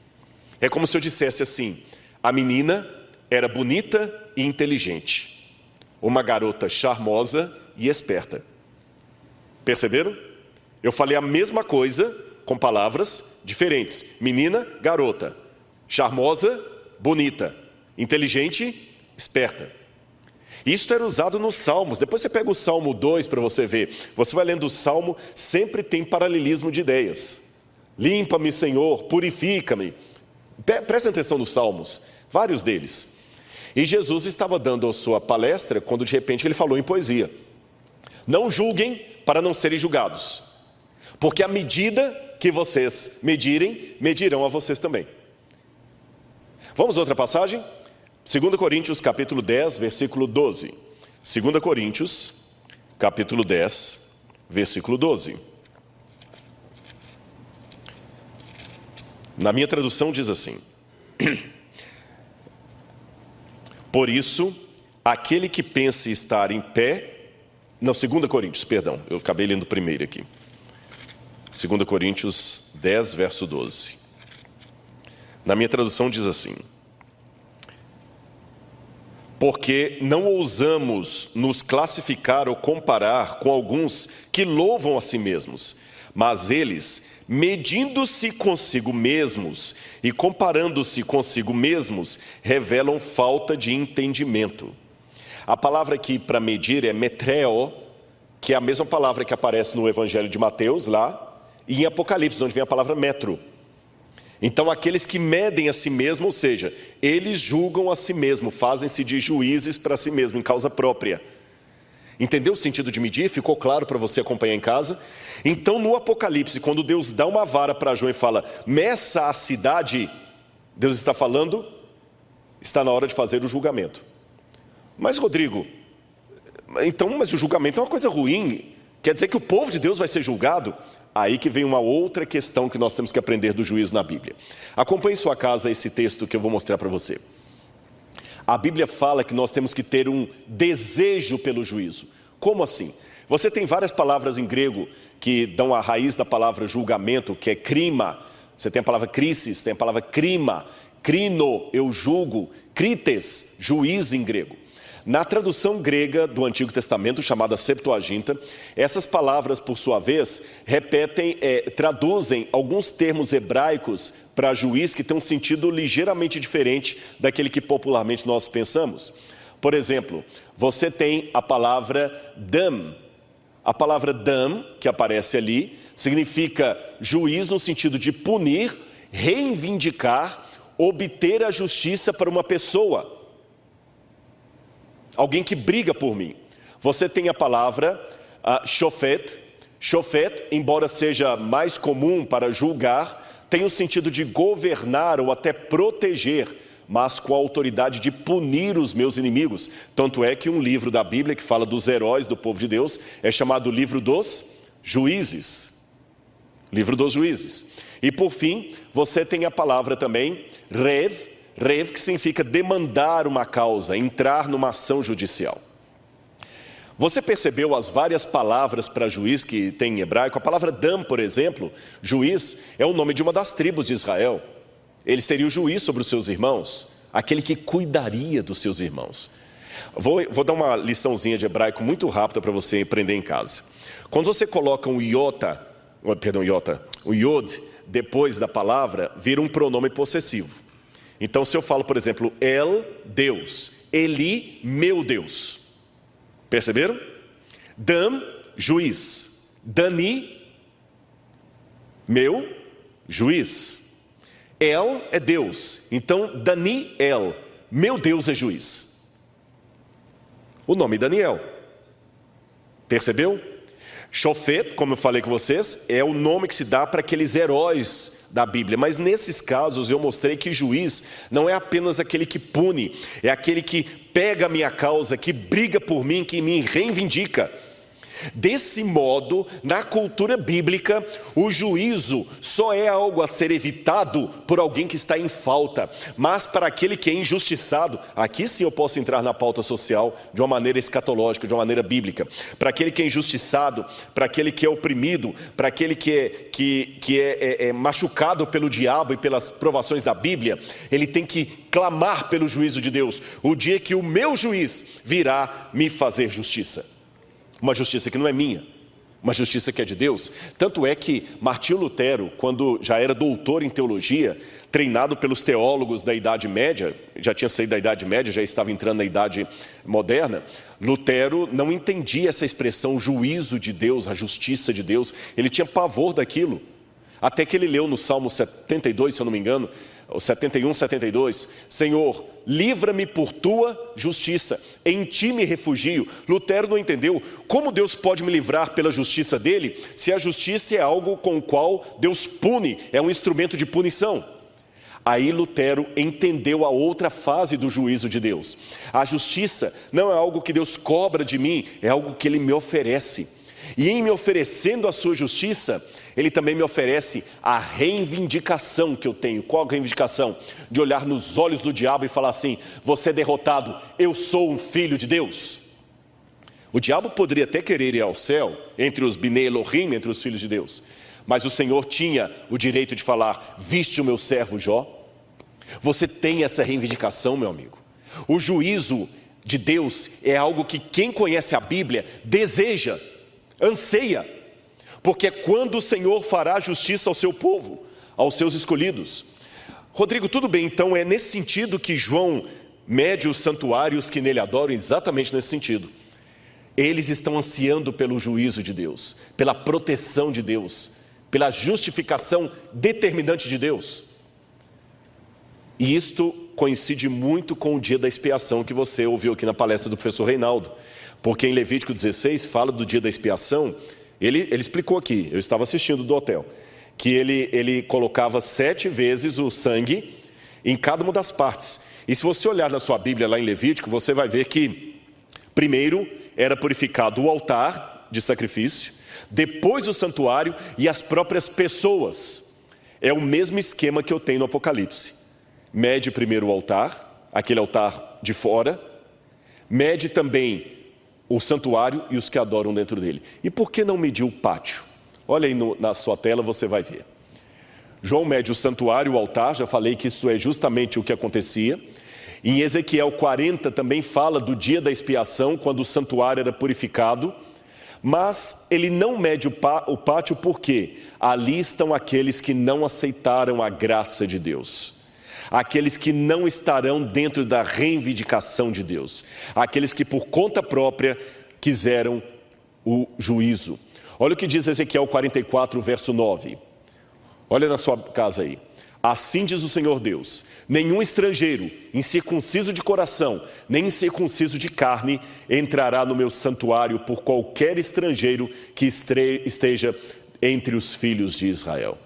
É como se eu dissesse assim: a menina era bonita e inteligente. Uma garota charmosa e esperta. Perceberam? Eu falei a mesma coisa com palavras diferentes. Menina, garota. Charmosa, bonita. Inteligente, esperta. Isso era usado nos Salmos. Depois você pega o Salmo 2 para você ver. Você vai lendo o Salmo, sempre tem paralelismo de ideias. Limpa-me, Senhor, purifica-me. Presta atenção nos Salmos, vários deles. E Jesus estava dando a sua palestra quando de repente ele falou em poesia. Não julguem para não serem julgados, porque a medida que vocês medirem, medirão a vocês também. Vamos a outra passagem? 2 Coríntios, capítulo 10, versículo 12. 2 Coríntios, capítulo 10, versículo 12. Na minha tradução diz assim: por isso, aquele que pense estar em pé... Não, 2 Coríntios, perdão, eu acabei lendo primeiro aqui. 2 Coríntios 10, verso 12. Na minha tradução diz assim: porque não ousamos nos classificar ou comparar com alguns que louvam a si mesmos, mas eles, medindo-se consigo mesmos e comparando-se consigo mesmos, revelam falta de entendimento. A palavra aqui para medir é metreo, que é a mesma palavra que aparece no Evangelho de Mateus lá, e em Apocalipse, onde vem a palavra metro. Então aqueles que medem a si mesmo, ou seja, eles julgam a si mesmo, fazem-se de juízes para si mesmo, em causa própria. Entendeu o sentido de medir? Ficou claro para você acompanhar em casa? Então no Apocalipse, quando Deus dá uma vara para João e fala, meça a cidade, Deus está falando, está na hora de fazer o julgamento. Mas Rodrigo, mas o julgamento é uma coisa ruim, quer dizer que o povo de Deus vai ser julgado? Aí que vem uma outra questão que nós temos que aprender do juízo na Bíblia. Acompanhe em sua casa esse texto que eu vou mostrar para você. A Bíblia fala que nós temos que ter um desejo pelo juízo. Como assim? Você tem várias palavras em grego que dão a raiz da palavra julgamento, que é crima. Você tem a palavra crisis, tem a palavra crima, crino, eu julgo, krites, juiz em grego. Na tradução grega do Antigo Testamento, chamada Septuaginta, essas palavras, por sua vez, traduzem alguns termos hebraicos para juiz que têm um sentido ligeiramente diferente daquele que popularmente nós pensamos. Por exemplo, você tem a palavra dam. A palavra dam, que aparece ali, significa juiz no sentido de punir, reivindicar, obter a justiça para uma pessoa. Alguém que briga por mim. Você tem a palavra shofet. Shofet, embora seja mais comum para julgar, tem o sentido de governar ou até proteger, mas com a autoridade de punir os meus inimigos. Tanto é que um livro da Bíblia que fala dos heróis do povo de Deus é chamado Livro dos Juízes. Livro dos Juízes. E por fim, você tem a palavra também rev, que significa demandar uma causa, entrar numa ação judicial. Você percebeu as várias palavras para juiz que tem em hebraico? A palavra dam, por exemplo, juiz, é o nome de uma das tribos de Israel. Ele seria o juiz sobre os seus irmãos, aquele que cuidaria dos seus irmãos. Vou dar uma liçãozinha de hebraico muito rápida para você aprender em casa. Quando você coloca um o yod, depois da palavra, vira um pronome possessivo. Então, se eu falo, por exemplo, El, Deus, Eli, meu Deus. Perceberam? Dam, juiz. Dani, meu, juiz. El é Deus. Então, Dani, El, meu Deus é juiz. O nome Daniel. Percebeu? Shofet, como eu falei com vocês, é o nome que se dá para aqueles heróis da Bíblia. Mas nesses casos eu mostrei que juiz não é apenas aquele que pune, é aquele que pega a minha causa, que briga por mim, que me reivindica. Desse modo, na cultura bíblica, o juízo só é algo a ser evitado por alguém que está em falta, mas para aquele que é injustiçado, aqui sim eu posso entrar na pauta social de uma maneira escatológica, de uma maneira bíblica. Para aquele que é injustiçado, para aquele que é oprimido, para aquele que é machucado pelo diabo e pelas provações da Bíblia, ele tem que clamar pelo juízo de Deus, o dia que o meu juiz virá me fazer justiça. Uma justiça que não é minha, uma justiça que é de Deus. Tanto é que Martinho Lutero, quando já era doutor em teologia, treinado pelos teólogos da Idade Média, já tinha saído da Idade Média, já estava entrando na Idade Moderna, Lutero não entendia essa expressão juízo de Deus, a justiça de Deus, ele tinha pavor daquilo. Até que ele leu no Salmo 72, se eu não me engano, o 71, 72, Senhor, livra-me por tua justiça, em ti me refugio. Lutero não entendeu como Deus pode me livrar pela justiça dele, se a justiça é algo com o qual Deus pune, é um instrumento de punição. Aí Lutero entendeu a outra fase do juízo de Deus. A justiça não é algo que Deus cobra de mim, é algo que Ele me oferece. E em me oferecendo a sua justiça, Ele também me oferece a reivindicação que eu tenho. Qual a reivindicação? De olhar nos olhos do diabo e falar assim, você é derrotado, eu sou um filho de Deus. O diabo poderia até querer ir ao céu, entre os Bnei Elohim, entre os filhos de Deus. Mas o Senhor tinha o direito de falar, viste o meu servo Jó? Você tem essa reivindicação, meu amigo. O juízo de Deus é algo que quem conhece a Bíblia deseja, anseia. Porque é quando o Senhor fará justiça ao seu povo, aos seus escolhidos. Rodrigo, tudo bem, então é nesse sentido que João mede os santuários que nele adoram, exatamente nesse sentido. Eles estão ansiando pelo juízo de Deus, pela proteção de Deus, pela justificação determinante de Deus. E isto coincide muito com o dia da expiação que você ouviu aqui na palestra do professor Reinaldo. Porque em Levítico 16 fala do dia da expiação. Ele explicou aqui, eu estava assistindo do hotel, que ele colocava 7 vezes o sangue em cada uma das partes. E se você olhar na sua Bíblia lá em Levítico, você vai ver que primeiro era purificado o altar de sacrifício, depois o santuário e as próprias pessoas. É o mesmo esquema que eu tenho no Apocalipse. Mede primeiro o altar, aquele altar de fora, mede também o santuário e os que adoram dentro dele. E por que não medir o pátio? Olha aí na sua tela, você vai ver. João mede o santuário e o altar, já falei que isso é justamente o que acontecia. Em Ezequiel 40 também fala do dia da expiação, quando o santuário era purificado, mas ele não mede o pátio porque ali estão aqueles que não aceitaram a graça de Deus, aqueles que não estarão dentro da reivindicação de Deus, aqueles que por conta própria quiseram o juízo. Olha o que diz Ezequiel 44, verso 9. Olha na sua casa aí. Assim diz o Senhor Deus: nenhum estrangeiro, incircunciso de coração, nem incircunciso de carne, entrará no meu santuário por qualquer estrangeiro que esteja entre os filhos de Israel.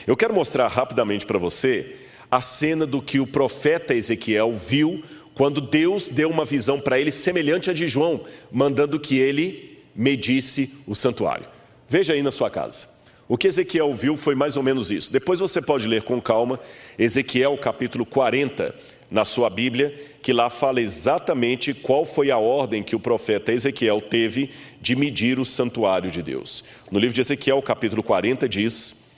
Eu quero mostrar rapidamente para você a cena do que o profeta Ezequiel viu quando Deus deu uma visão para ele semelhante à de João, mandando que ele medisse o santuário. Veja aí na sua casa. O que Ezequiel viu foi mais ou menos isso. Depois você pode ler com calma Ezequiel capítulo 40 na sua Bíblia, que lá fala exatamente qual foi a ordem que o profeta Ezequiel teve de medir o santuário de Deus. No livro de Ezequiel capítulo 40 diz: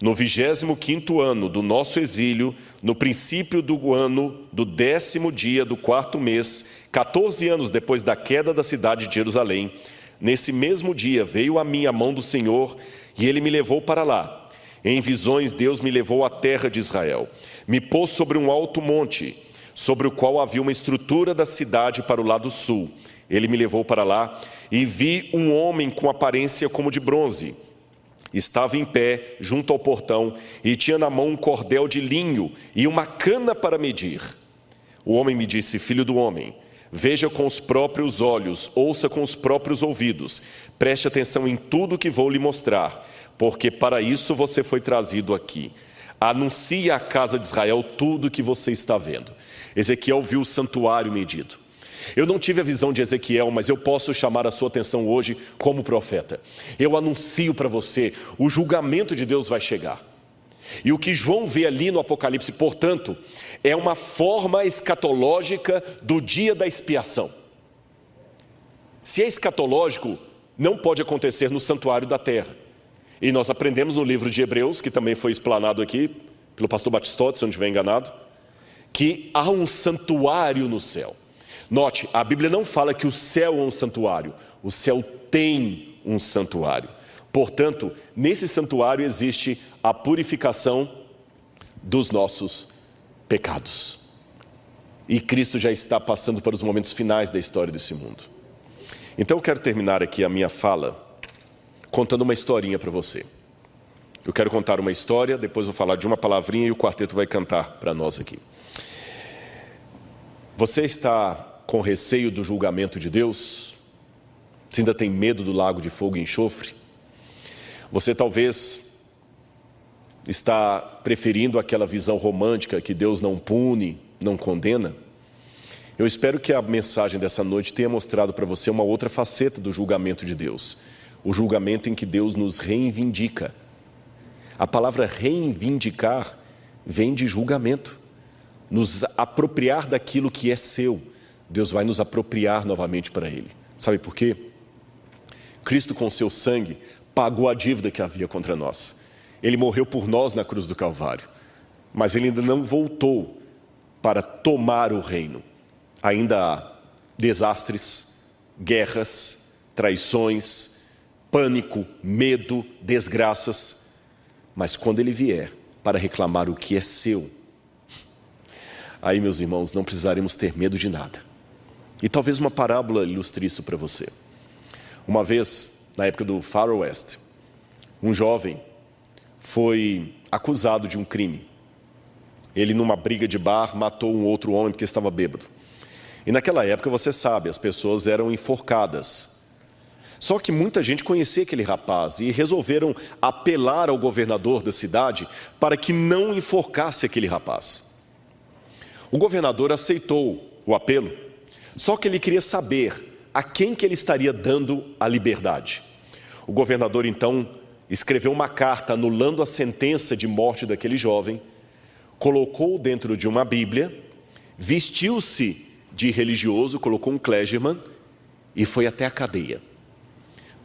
no 25º ano do nosso exílio, no princípio do ano do 10º dia do 4º mês, 14 anos depois da queda da cidade de Jerusalém, nesse mesmo dia veio a mim a mão do Senhor e ele me levou para lá. Em visões Deus me levou à terra de Israel, me pôs sobre um alto monte, sobre o qual havia uma estrutura da cidade para o lado sul. Ele me levou para lá e vi um homem com aparência como de bronze. Estava em pé junto ao portão e tinha na mão um cordel de linho e uma cana para medir. O homem me disse: filho do homem, veja com os próprios olhos, ouça com os próprios ouvidos, preste atenção em tudo que vou lhe mostrar, porque para isso você foi trazido aqui. Anuncie à casa de Israel tudo o que você está vendo. Ezequiel viu o santuário medido. Eu não tive a visão de Ezequiel, mas eu posso chamar a sua atenção hoje como profeta. Eu anuncio para você, o julgamento de Deus vai chegar. E o que João vê ali no Apocalipse, portanto, é uma forma escatológica do dia da expiação. Se é escatológico, não pode acontecer no santuário da terra. E nós aprendemos no livro de Hebreus, que também foi explanado aqui pelo pastor Batistotti, se eu não estiver enganado, que há um santuário no céu. Note, a Bíblia não fala que o céu é um santuário, o céu tem um santuário. Portanto, nesse santuário existe a purificação dos nossos pecados. E Cristo já está passando para os momentos finais da história desse mundo. Então eu quero terminar aqui a minha fala contando uma historinha para você. Eu quero contar uma história, depois vou falar de uma palavrinha e o quarteto vai cantar para nós aqui. Você está com receio do julgamento de Deus? Você ainda tem medo do lago de fogo e enxofre? Você talvez está preferindo aquela visão romântica que Deus não pune, não condena? Eu espero que a mensagem dessa noite tenha mostrado para você uma outra faceta do julgamento de Deus. O julgamento em que Deus nos reivindica. A palavra reivindicar vem de julgamento. Nos apropriar daquilo que é seu. Deus vai nos apropriar novamente para Ele. Sabe por quê? Cristo com seu sangue pagou a dívida que havia contra nós. Ele morreu por nós na cruz do Calvário. Mas Ele ainda não voltou para tomar o reino. Ainda há desastres, guerras, traições, pânico, medo, desgraças. Mas quando Ele vier para reclamar o que é seu, aí, meus irmãos, não precisaremos ter medo de nada. E talvez uma parábola ilustre isso para você. Uma vez, na época do Far West, um jovem foi acusado de um crime. Ele, numa briga de bar, matou um outro homem porque estava bêbado. E naquela época, você sabe, as pessoas eram enforcadas. Só que muita gente conhecia aquele rapaz e resolveram apelar ao governador da cidade para que não enforcasse aquele rapaz. O governador aceitou o apelo, só que ele queria saber a quem que ele estaria dando a liberdade. O governador, então, escreveu uma carta anulando a sentença de morte daquele jovem, colocou dentro de uma Bíblia, vestiu-se de religioso, colocou um clergyman e foi até a cadeia.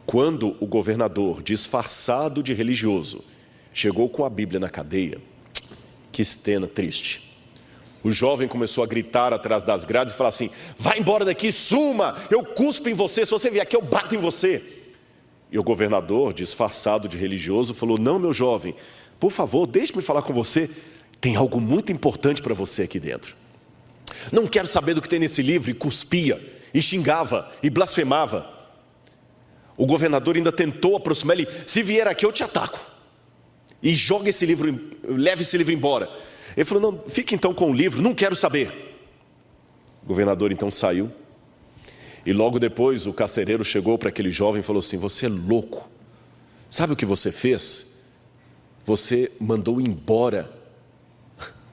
Quando o governador, disfarçado de religioso, chegou com a Bíblia na cadeia, que cena triste. O jovem começou a gritar atrás das grades e falar assim: vai embora daqui, suma, eu cuspo em você, se você vier aqui eu bato em você. E o governador, disfarçado de religioso, falou: não, meu jovem, por favor, deixe-me falar com você, tem algo muito importante para você aqui dentro. Não quero saber do que tem nesse livro. E cuspia, e xingava, e blasfemava. O governador ainda tentou aproximar ele: se vier aqui eu te ataco, e joga esse livro, leve esse livro embora. Ele falou: não, fique então com o livro, não quero saber. O governador então saiu. E logo depois o carcereiro chegou para aquele jovem e falou assim: você é louco, sabe o que você fez? Você mandou embora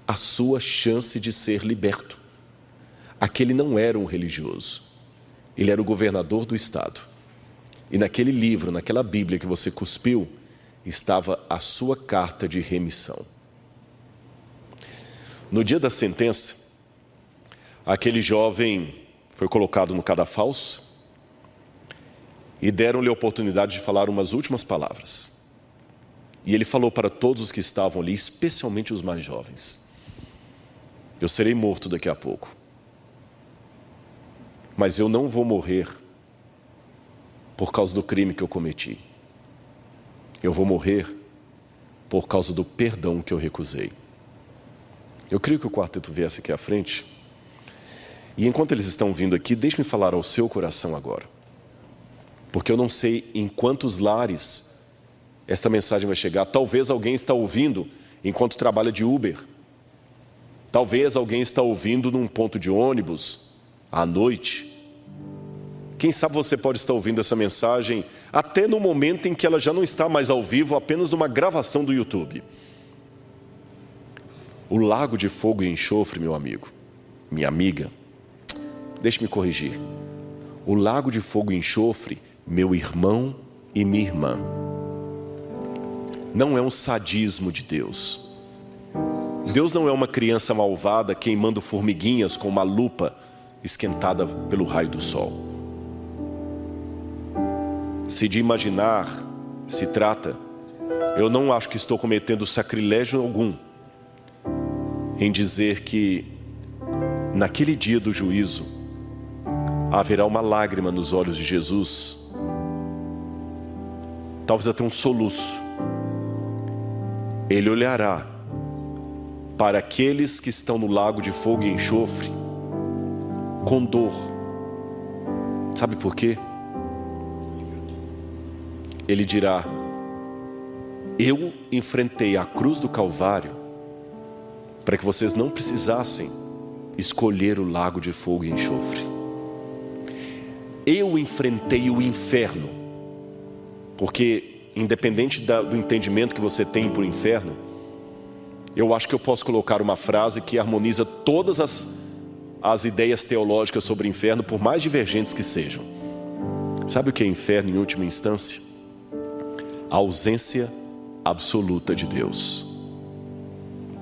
a sua chance de ser liberto. Aquele não era um religioso, ele era o governador do estado. E naquele livro, naquela Bíblia que você cuspiu, estava a sua carta de remissão. No dia da sentença, aquele jovem foi colocado no cadafalso e deram-lhe a oportunidade de falar umas últimas palavras. E ele falou para todos os que estavam ali, especialmente os mais jovens: eu serei morto daqui a pouco, mas eu não vou morrer por causa do crime que eu cometi. Eu vou morrer por causa do perdão que eu recusei. Eu queria que o quarteto viesse aqui à frente. E enquanto eles estão vindo aqui, deixe-me falar ao seu coração agora. Porque eu não sei em quantos lares esta mensagem vai chegar. Talvez alguém está ouvindo enquanto trabalha de Uber. Talvez alguém está ouvindo num ponto de ônibus, à noite. Quem sabe você pode estar ouvindo essa mensagem até no momento em que ela já não está mais ao vivo, apenas numa gravação do YouTube. O lago de fogo e enxofre, meu amigo, minha amiga, deixe-me corrigir. O lago de fogo e enxofre, meu irmão e minha irmã, não é um sadismo de Deus. Deus não é uma criança malvada queimando formiguinhas com uma lupa esquentada pelo raio do sol. Se de imaginar se trata, eu não acho que estou cometendo sacrilégio algum em dizer que naquele dia do juízo haverá uma lágrima nos olhos de Jesus, talvez até um soluço. Ele olhará para aqueles que estão no lago de fogo e enxofre com dor. Sabe por quê? Ele dirá: eu enfrentei a cruz do Calvário para que vocês não precisassem escolher o lago de fogo e enxofre. Eu enfrentei o inferno, porque independente do entendimento que você tem por inferno, eu acho que eu posso colocar uma frase que harmoniza todas as ideias teológicas sobre o inferno, por mais divergentes que sejam. Sabe o que é inferno em última instância? A ausência absoluta de Deus.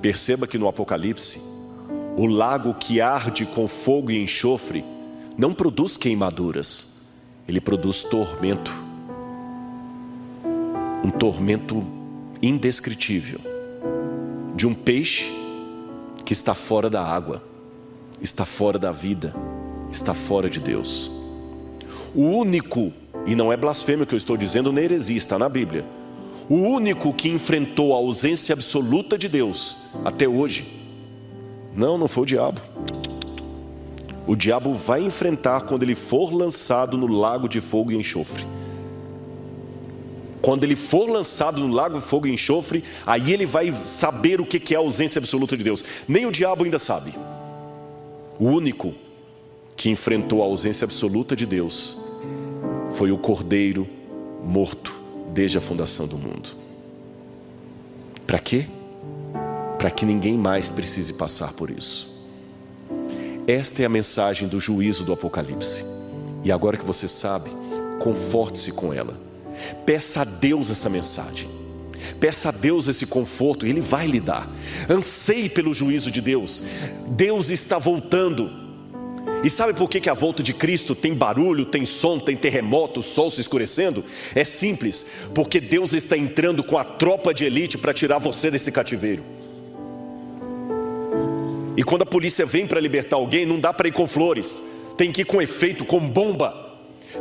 Perceba que no Apocalipse, o lago que arde com fogo e enxofre não produz queimaduras, ele produz tormento. Um tormento indescritível, de um peixe que está fora da água, está fora da vida, está fora de Deus. O único, e não é blasfêmia que eu estou dizendo, nem heresia, está na Bíblia, o único que enfrentou a ausência absoluta de Deus até hoje, não foi o diabo. O diabo vai enfrentar quando ele for lançado no lago de fogo e enxofre. Quando ele for lançado no lago de fogo e enxofre, aí ele vai saber o que é a ausência absoluta de Deus. Nem o diabo ainda sabe. O único que enfrentou a ausência absoluta de Deus foi o Cordeiro morto desde a fundação do mundo. Para quê? Para que ninguém mais precise passar por isso. Esta é a mensagem do juízo do Apocalipse. E agora que você sabe, conforte-se com ela. Peça a Deus essa mensagem. Peça a Deus esse conforto, e Ele vai lhe dar. Anseie pelo juízo de Deus. Deus está voltando. E sabe por que a volta de Cristo tem barulho, tem som, tem terremoto, o sol se escurecendo? É simples, porque Deus está entrando com a tropa de elite para tirar você desse cativeiro. E quando a polícia vem para libertar alguém, não dá para ir com flores, tem que ir com efeito, com bomba.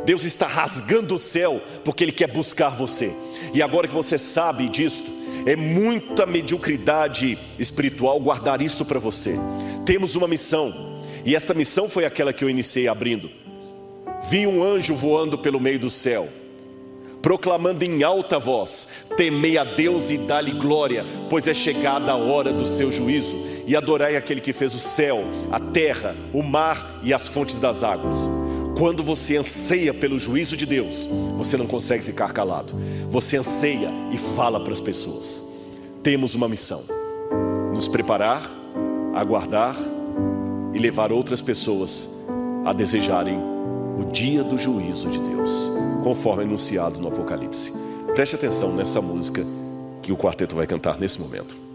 Deus está rasgando o céu, porque Ele quer buscar você. E agora que você sabe disto, é muita mediocridade espiritual guardar isto para você. Temos uma missão, e esta missão foi aquela que eu iniciei abrindo. Vi um anjo voando pelo meio do céu, proclamando em alta voz: temei a Deus e dá-lhe glória, pois é chegada a hora do seu juízo, e adorai aquele que fez o céu, a terra, o mar e as fontes das águas. Quando você anseia pelo juízo de Deus, você não consegue ficar calado. Você anseia e fala para as pessoas. Temos uma missão: nos preparar, aguardar e levar outras pessoas a desejarem o dia do juízo de Deus, conforme anunciado no Apocalipse. Preste atenção nessa música que o quarteto vai cantar nesse momento.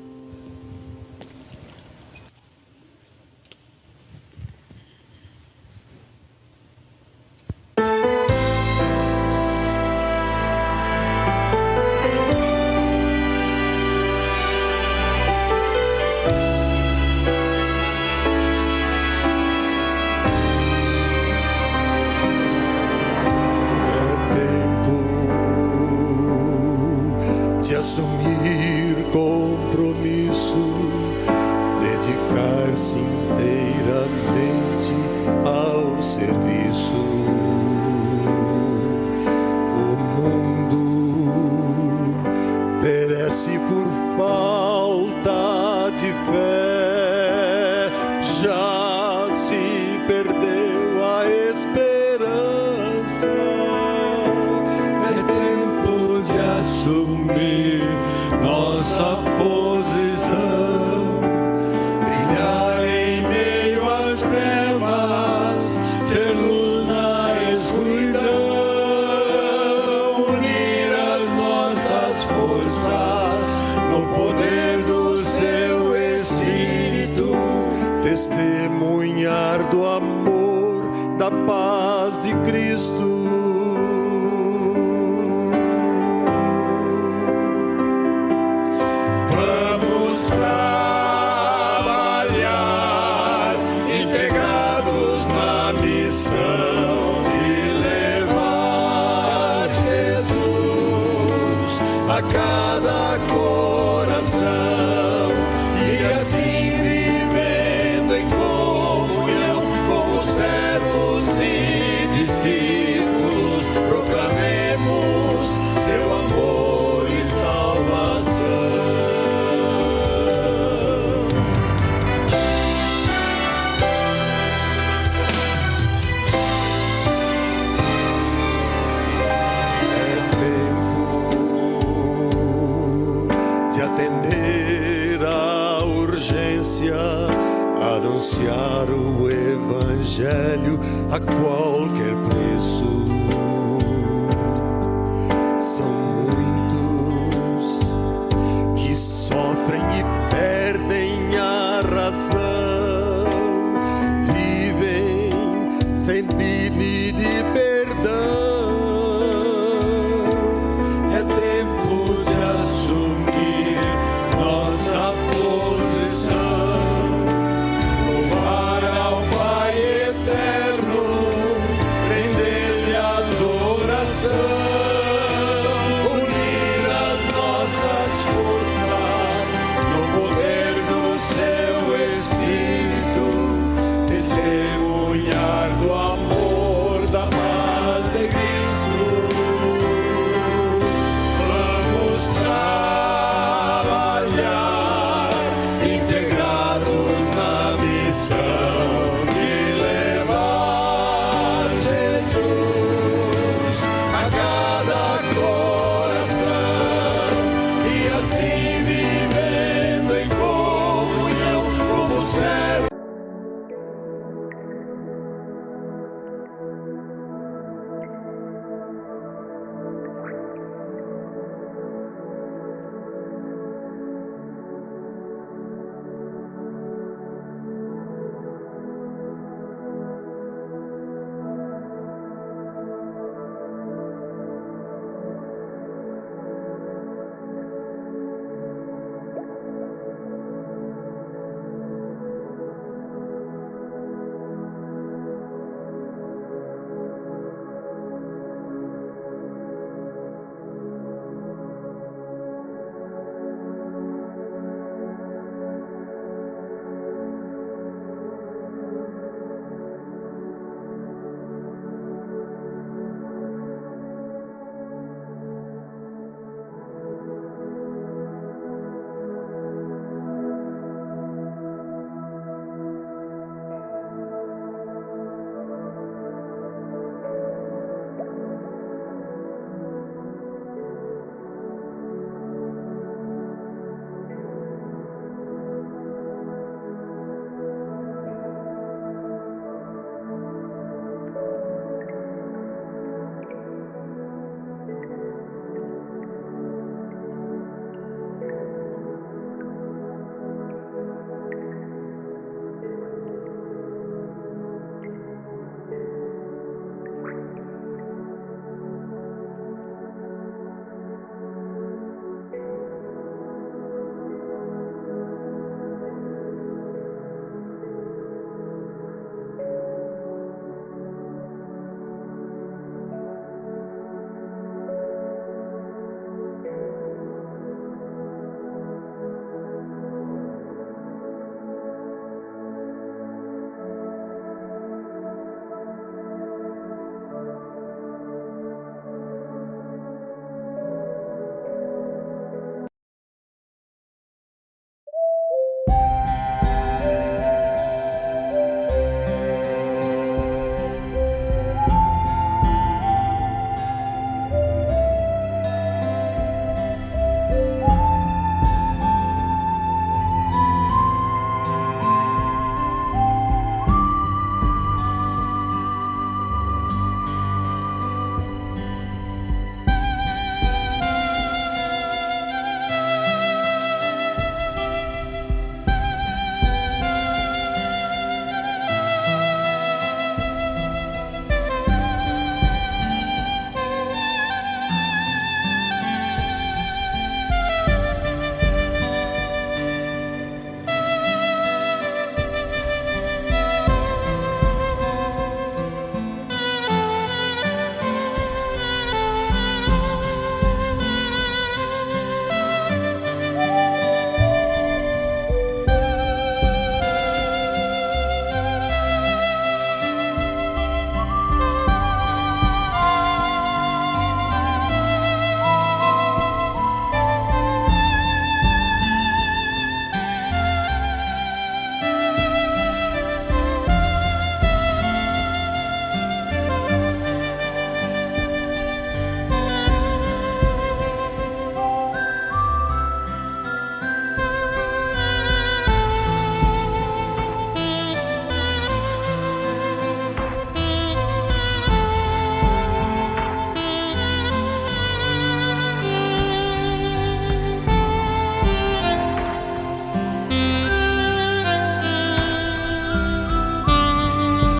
De assumir compromisso, dedicar-se inteiramente ao serviço. O mundo perece por falta de fé, já se perdeu a esperança. É tempo de assumir nossa posição, brilhar em meio às trevas, ser luz na escuridão, unir as nossas forças no poder do seu Espírito, testemunhar do amor, da paz de Cristo. Trabalhar integrados na missão de levar Jesus a cada coração, e assim vivendo em comunhão com os servos e discípulos, proclamemos seu amor e salvação. Anunciar o Evangelho a qualquer preço. São muitos que sofrem e perdem a razão, vivem sem limite de perdão.